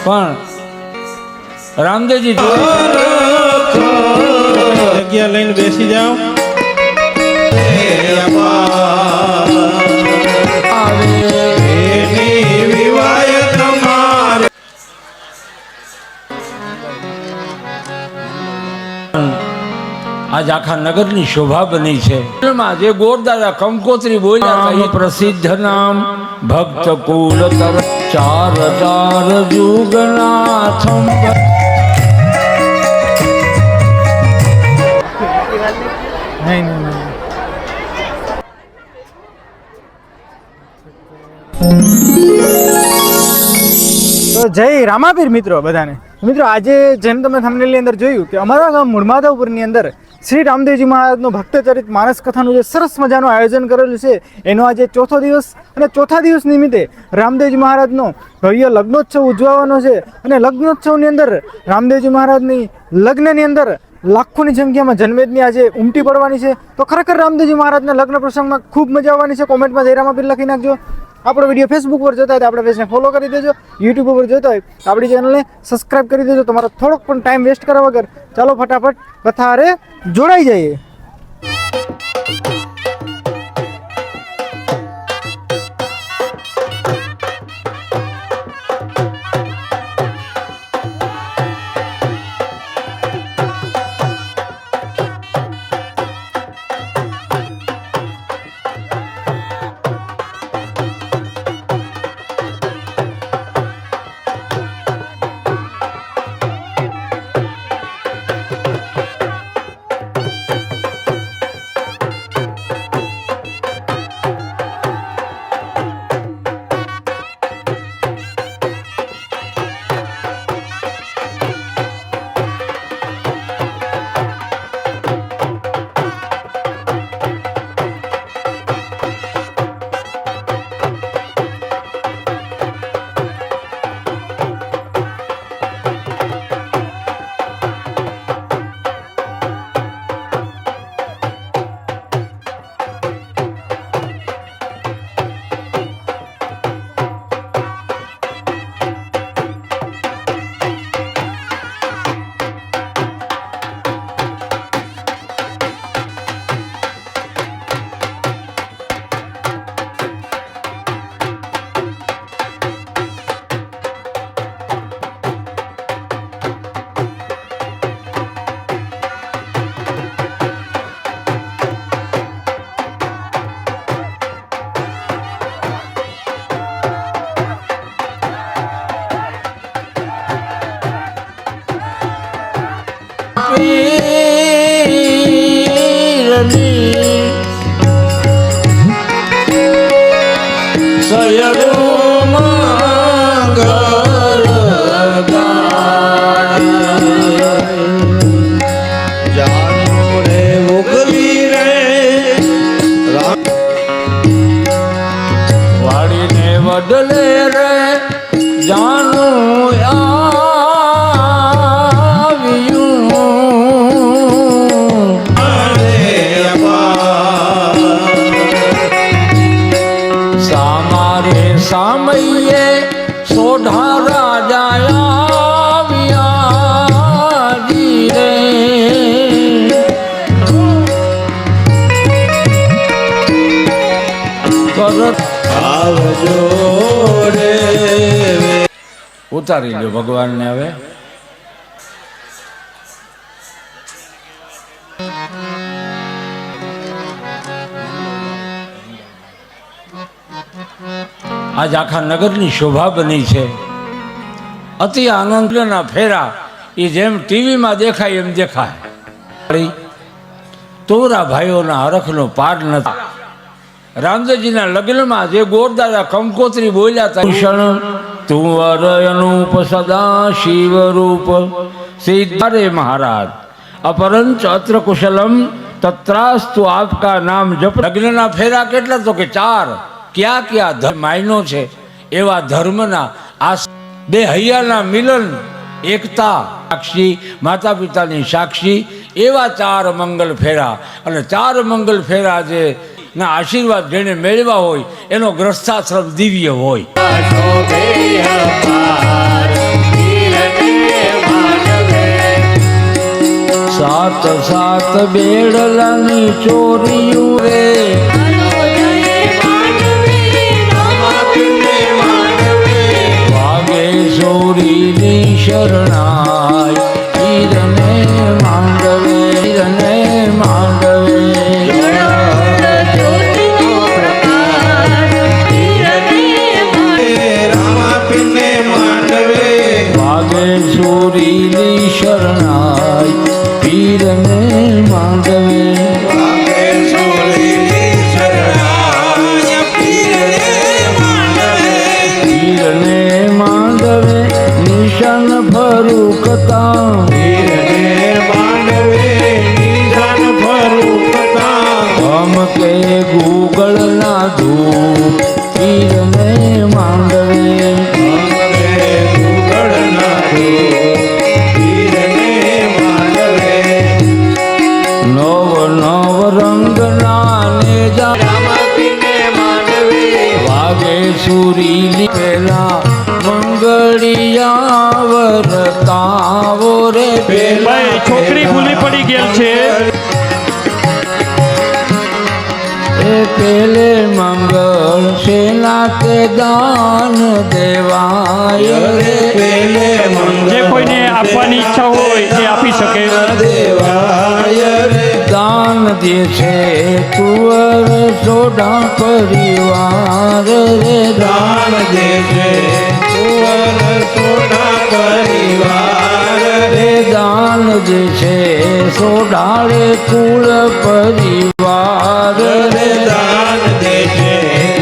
પણ રામદેવજી જગ્યા લઈને બેસી જાઓ. આજ આખા નગરની શોભા બની છે. જે ગોરદાદા કંકોત્રી બોલ્યા હતા, પ્રસિદ્ધ નામ ભક્ત કુલ તર ચાર ચાર જુગનાથ. તો જય રામાપીર મિત્રો બધાને. મિત્રો આજે જેમ તમે થંબનેલની અંદર જોયું કે અમારા ગામ મૂળમાધવપુરની અંદર શ્રી રામદેવજી મહારાજનો ભક્તચરિત માનસ કથાનું જે સરસ મજાનું આયોજન કરેલું છે, એનો આજે ચોથો દિવસ અને ચોથા દિવસ નિમિત્તે રામદેવજી મહારાજનો ભવ્ય લગ્નોત્સવ ઉજવવાનો છે. અને લગ્નોત્સવની અંદર રામદેવજી મહારાજની લગ્નની અંદર લાખોની સંખ્યામાં જનમેદની આજે ઉમટી પડવાની છે. તો ખરેખર રામદેવજી મહારાજના લગ્ન પ્રસંગમાં ખૂબ મજા આવવાની છે. કોમેન્ટમાં જય રામાપીર લખી નાખજો. આપણો વિડીયો ફેસબુક પર જોતા હોય તો આપણા પેજને ફોલો કરી દેજો. યુટ્યુબ પર જોતા હોય તો આપણી ચેનલને સબસ્ક્રાઈબ કરી દેજો. તમારો થોડોક પણ ટાઈમ વેસ્ટ કરવા વગર ચાલો ફટાફટ કથા હારે જોડાઈ જઈએ. વડલે રે જાનું સામારે સામયે સોઢા રાજા રે કરત આવજો રે. ઉતારી લો ભગવાનને હવે. આજ આખા નગરની શોભા બની છે. અતિ આનંદના ફેરા એ જેમ ટીવીમાં દેખાય એમ દેખાય. તોરા ભાઈઓના હરખનો પાડ નથી. રામદેવજીના લગ્નમાં જે ગોરદાદા કંકોત્રી બોલ્યા હતા, ભૂષણ તુંવર અનુપ સદા શિવ રૂપ સિદ્ધારે મહારાજ અપરંચ અત્ર કુશલમ તત્રાસ્તુ આપકા નામ જપ. લગ્નના ફેરા કેટલા? તો કે 4. ક્યાં ક્યાં માયનો છે એવા ધર્મના આ બે હૈયાના મિલન, એકતા સાક્ષી, માતા પિતાની સાક્ષી એવા 4 મંગલ ફેરા. અને 4 મંગલ ફેરા જે ના આશીર્વાદ જેને મેળવ્યા હોય એનો ગ્રસ્થાશ્રમ દિવ્ય હોય. સાત સાત બેડલાની ચોરીયું રે વાગેશ્વરીની શરણાય વીરને માંડવે વીરને માંડવે વાગેશ્વરીની શરણાય વીરને માંડવે વીરને માંડવે નિશાન ફરૂકતા હમ કે ગૂગલ ના ધૂપ વીરને માંડવે નવ નવ રંગના નેજા વાગેશ્વરીની પેલા મંગળિયા વરતાવો રે ભાઈ છોકરી ભૂલી પડી ગયેલ છે એ પેલે મંગળ સેના તે દાન દેવાય રે પેલે જે કોઈને આપવાની ઈચ્છા હોય તે આપી શકે દાન દે છે કુંવર સોડા પરિવાર રે દાન દે છે કુંવર સોડા પરિવાર રે દાન દે છે સોડાળે કુળ પરિવાર રે દાન દે છે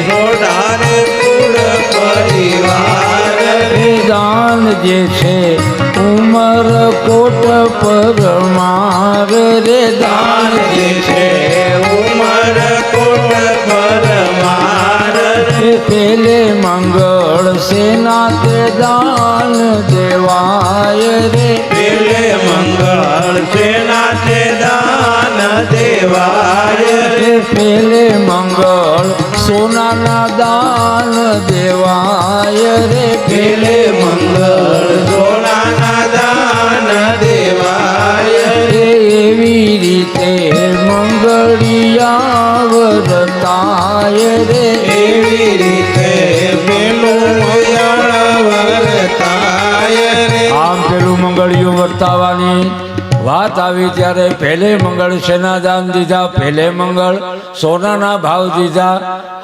સોડાળે કુળ પરિવાર રે દાન જે છે ઉમર કોટ પરમાર રે દાન જે છે ઉમર કોટ પરમાર રે પેલે મંગળ સેના તે દાન દેવાય રે પેલે મંગળ સેના તે દાન દેવાય રે પેલે મંગળ સોનાના દાન દેવાય રે પેલે મંગળ સોનાના દાન દેવાય રે એવી રીતે મંગળિયા વરતાય રે એવી રીતે પેલું વરતાય રે આમ પેલું મંગળિયું વર્તાવાની વાત આવી ત્યારે પહેલે મંગળ શેના દાન દીધા પહેલે મંગળ સોનાના ભાવ દીધા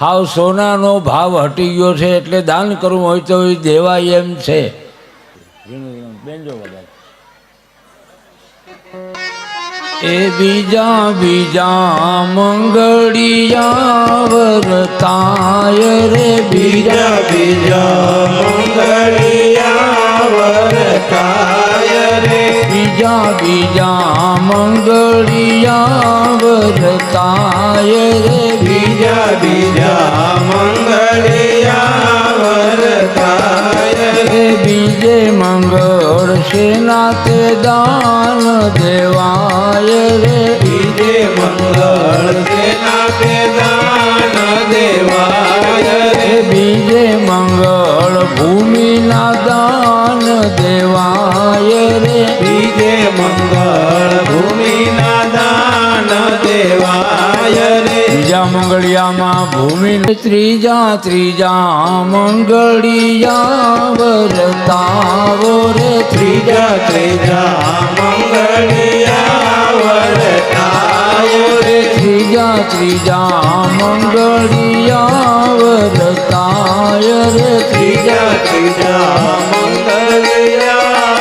હાવ સોનાનો ભાવ હટી ગયો છે એટલે દાન કરવું હોય તો એ દેવાય એમ છે એ બીજા બીજા મંગળિયા વરતાય રે બીજા બીજા મંગળિયા વરતાય રે બીજા બીજા મંગળિયા વરતાય રે બીજા બીજા મંગળિયા વરતાય રે બીજે મંગળ સેના તે દાન દેવાય રે બીજે મંગળ સેના તે દાન દેવાય રે બીજે મંગળ ભૂમિના દાન દેવાય રે બીજે મંગળ ભૂમિના દાન દેવાય રે બીજા મંગળિયામાં ભૂમિ ત્રીજા ત્રીજા મંગળિયા વરતાવો રે ત્રીજા ત્રીજા મંગળિયા વરતાવો રે ત્રીજા ત્રીજા મંગળિયા વરતાય રે ત્રીજા ત્રીજા મંગળિયા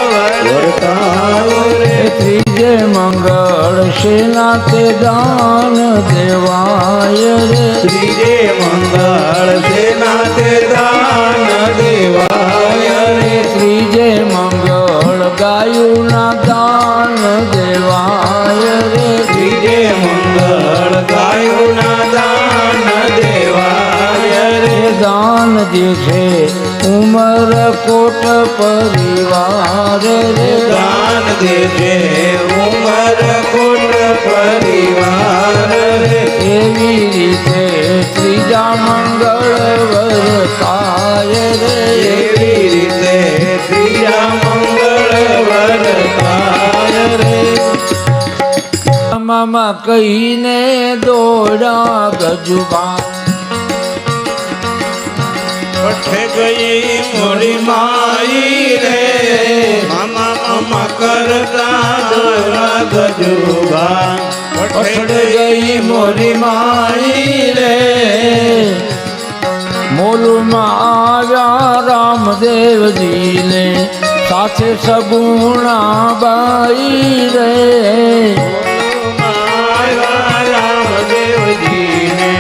વરતાવો રે ત્રીજે મંગળ સેના તે દાન દેવાય રે ત્રીજે મંગળ સેના તે દાન દેવાય રે ત્રીજે મંગળ ગાયુના દાન દેવાય રે ત્રીજે મંગળ ગાયુના દાન દેવાય રે દાન જે છે ઉમર કોટ પરિવાર રે દાન દે છે ઉમર કોટ પરિવાર રે એવી રીતે ત્રીજા મંગળ વરતાય રે એવી રીતે ત્રીજા મંગળ વરતાય રે મામા કહીને દોડા ગજુબા પઠે ગઈ મોરી માઈ રે મામા મામા કરતા દોરા ગજુબા પઠ ગઈ મોરી માઈ રે મોલુમાં આવ્યા રામદેવજીને સાથે સગુણા બાઈ રે રામદેવજીને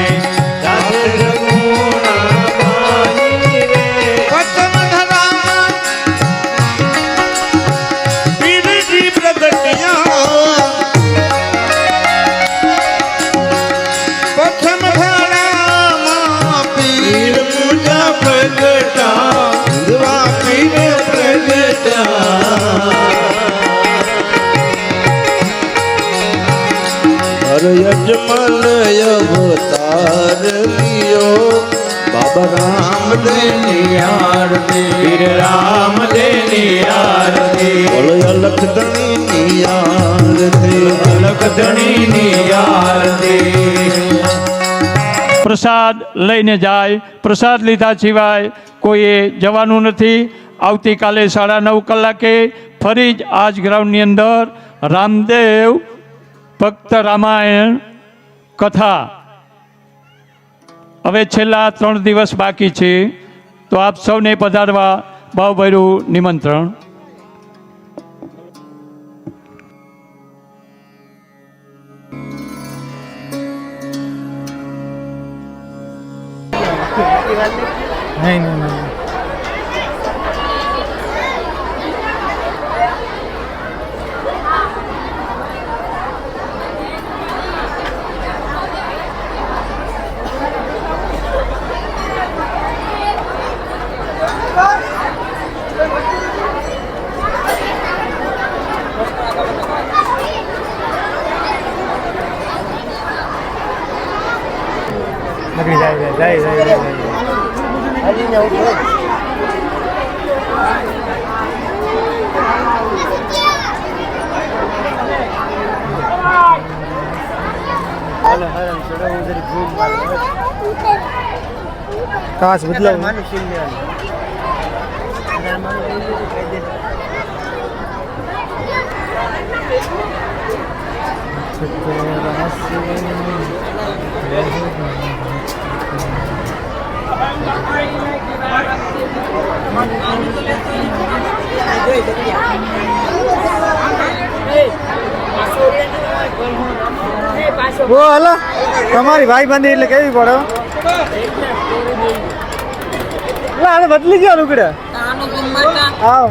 પતમ ધરા પીરજી પ્રગટ્યા પથમ ધરામાં પીર પૂજા પ્રગટા દુઆ પીર પ્રગટા હર યજમલ અવતાર લિયો બાબા રામદેવની આરતી વીર રામદેવની આરતી બોલો અલખ ધણીની આરતી અલખ ધણીની આરતી પ્રસાદ લઈને જાય. પ્રસાદ લીધા સિવાય કોઈએ જવાનું નથી. આવતીકાલે 9:30 કલાકે ફરી જ આ જ ગ્રાઉન્ડની અંદર રામદેવ ભક્ત રામાયણ કથા. હવે છેલ્લા 3 દિવસ બાકી છે, તો આપ સૌને પધારવા ભાવભર્યું નિમંત્રણ. નહીં નહીં નહીં નકરી જાય. કાચ બદલાવ ઓ હલો તમારી ભાઈ બંધી એટલે કેવી પડે એટલે આને બદલી ગયો લુકડે આનું ગુમ્મા હા